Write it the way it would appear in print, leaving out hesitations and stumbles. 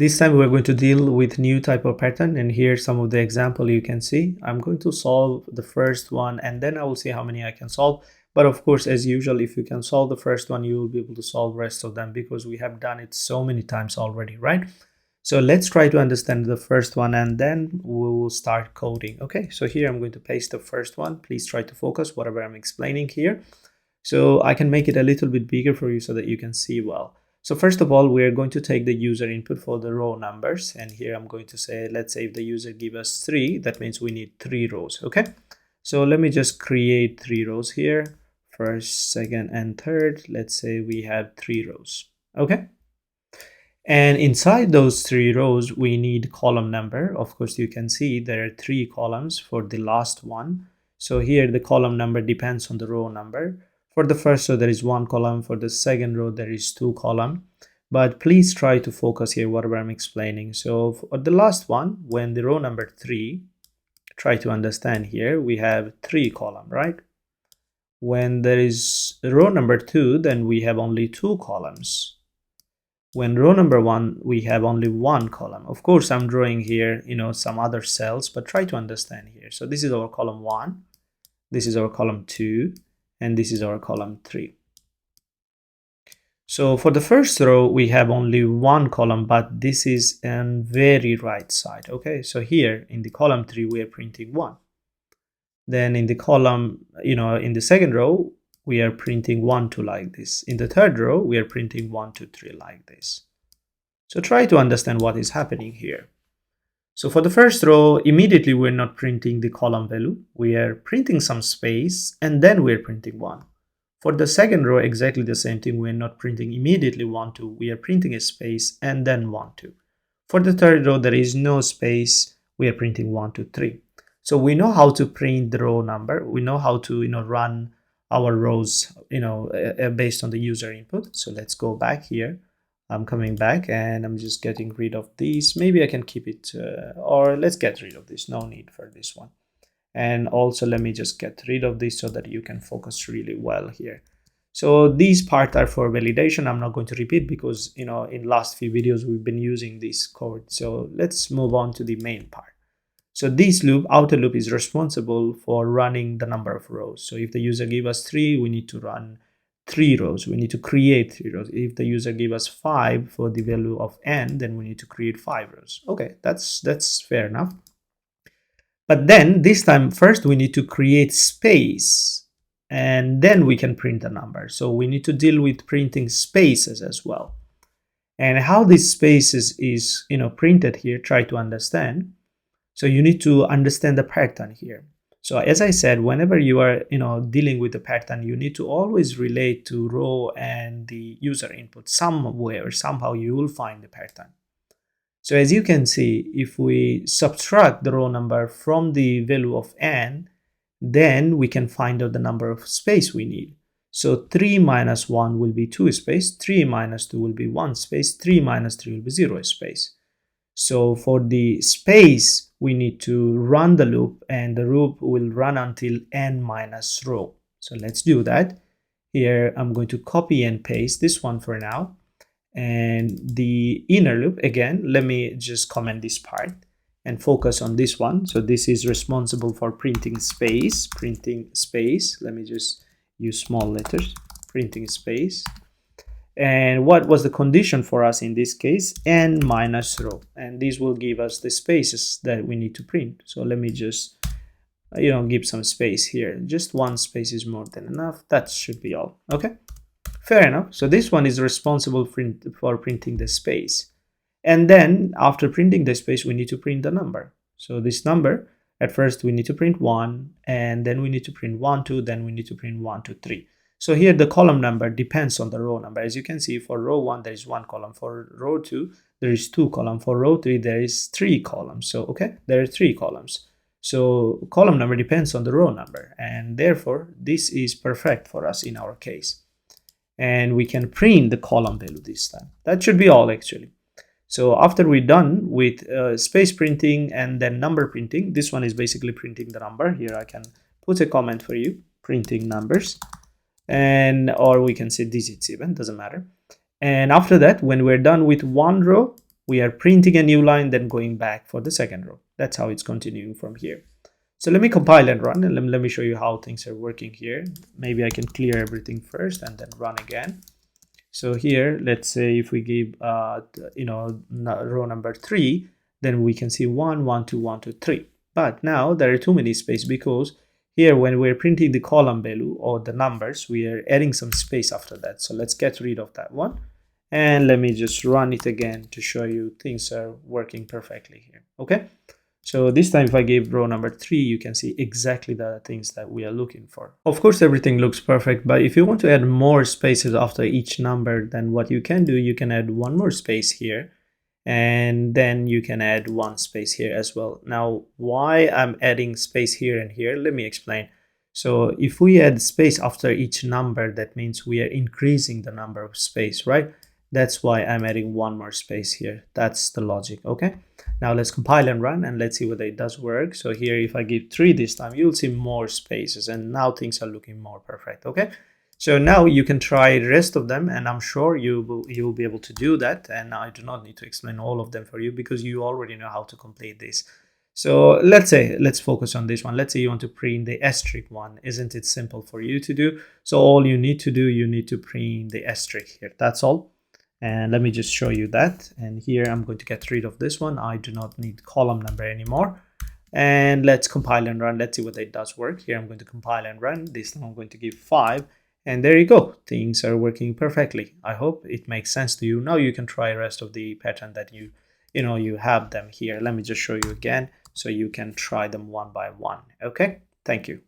This time we're going to deal with new type of pattern, and here's some of the example you can see. I'm going to solve the first one and then I will see how many I can solve. But of course, as usual, if you can solve the first one, you will be able to solve rest of them because we have done it so many times already, right? So let's try to understand the first one and then we will start coding. Okay, so here I'm going to paste the first one. Please try to focus whatever I'm explaining here. So I can make it a little bit bigger for you so that you can see well. So first of all, we're going to take the user input for the row numbers. And here I'm going to say, let's say if the user give us 3, that means we need 3 rows, okay? So let me just create 3 rows here. First, second, and third. Let's say we have 3 rows, okay? And inside those 3 rows, we need column number. Of course, you can see there are 3 columns for the last one. So here the column number depends on the row number. For the first row, there is 1 column. For the second row, there is 2 column. But please try to focus here whatever I'm explaining. So for the last one, when the row number 3, try to understand here, we have 3 column, right? When there is row number 2, then we have only 2 columns. When row number 1, we have only 1 column. Of course, I'm drawing here, some other cells, but try to understand here. So this is our column 1, this is our column 2, and this is our column 3. So for the first row, we have only 1 column, but this is on very right side. Okay, so here in the column 3, we are printing 1. Then in the column, in the second row, we are printing 1, 2 like this. In the third row, we are printing 1, 2, 3 like this. So try to understand what is happening here. So for the first row, immediately we're not printing the column value. We are printing some space and then we're printing 1. For the second row, exactly the same thing. We're not printing immediately 1, 2. We are printing a space and then 1, 2. For the third row, there is no space. We are printing 1, 2, 3. So we know how to print the row number. We know how to run our rows based on the user input. So let's go back here. I'm coming back and I'm just getting rid of these. Maybe I can keep it or let's get rid of this. No need for this one. And also let me just get rid of this so that you can focus really well here. So these parts are for validation. I'm not going to repeat because in last few videos we've been using this code. So let's move on to the main part. So this loop, outer loop, is responsible for running the number of rows. So if the user give us 3, we need to run 3 rows. We need to create 3 rows. If the user give us 5 for the value of n, then we need to create 5 rows. Okay, that's fair enough. But then this time, first we need to create space and then we can print the number. So we need to deal with printing spaces as well. And how this spaces is printed here, try to understand. So you need to understand the pattern here. So as I said, whenever you are dealing with the pattern, you need to always relate to row and the user input somewhere. Somehow you will find the pattern. So as you can see, if we subtract the row number from the value of n, then we can find out the number of space we need. So 3 minus 1 will be 2 space, 3 minus 2 will be 1 space, 3 minus 3 will be 0 space. So for the space, we need to run the loop and the loop will run until n minus row. So let's do that. Here I'm going to copy and paste this one for now. And the inner loop, again, let me just comment this part and focus on this one. So this is responsible for printing space. Let me just use small letters, printing space. And what was the condition for us in this case? N minus row. And this will give us the spaces that we need to print. So let me just, give some space here. Just 1 space is more than enough. That should be all. Okay, fair enough. So this one is responsible for printing the space. And then after printing the space, we need to print the number. So this number, at first we need to print 1, and then we need to print 1, 2, then we need to print 1, 2, 3. So here the column number depends on the row number. As you can see, for row 1, there is 1 column. For row 2, there is 2 columns. For row 3, there is 3 columns. So, okay, there are 3 columns. So column number depends on the row number. And therefore, this is perfect for us in our case. And we can print the column value this time. That should be all actually. So after we're done with space printing and then number printing, this one is basically printing the number. Here I can put a comment for you, printing numbers. Or we can say digits even, doesn't matter. And after that, when we're done with one row, we are printing a new line, then going back for the second row. That's how it's continuing from here. So let me compile and run, and let me show you how things are working here. Maybe I can clear everything first and then run again. So here, let's say if we give row number 3, then we can see 1 1 2 1 2 3. But now there are too many space, because here when we're printing the column value or the numbers, we are adding some space after that. So let's get rid of that one, and let me just run it again to show you things are working perfectly here. Okay, so this time if I give row number 3, you can see exactly the things that we are looking for. Of course, everything looks perfect, but if you want to add more spaces after each number, then what you can do, you can add one more space here, and then you can add one space here as well. Now, why I'm adding space here and here, let me explain. So if we add space after each number, that means we are increasing the number of space, right? That's why I'm adding one more space here. That's the logic. Okay, now let's compile and run, and let's see whether it does work. So here, if I give 3 this time, you'll see more spaces, and now things are looking more perfect. Okay, so now you can try the rest of them, and I'm sure you will be able to do that. And I do not need to explain all of them for you, because you already know how to complete this. So let's focus on this one. Let's say you want to print the asterisk one. Isn't it simple for you to do? So all you need to do, you need to print the asterisk here. That's all. And let me just show you that. And here I'm going to get rid of this one. I do not need column number anymore. And let's compile and run. Let's see whether it does work. Here I'm going to compile and run. This time I'm going to give 5. And there you go. Things are working perfectly. I hope it makes sense to you. Now you can try the rest of the pattern that you have them here. Let me just show you again, so you can try them one by one. Okay, thank you.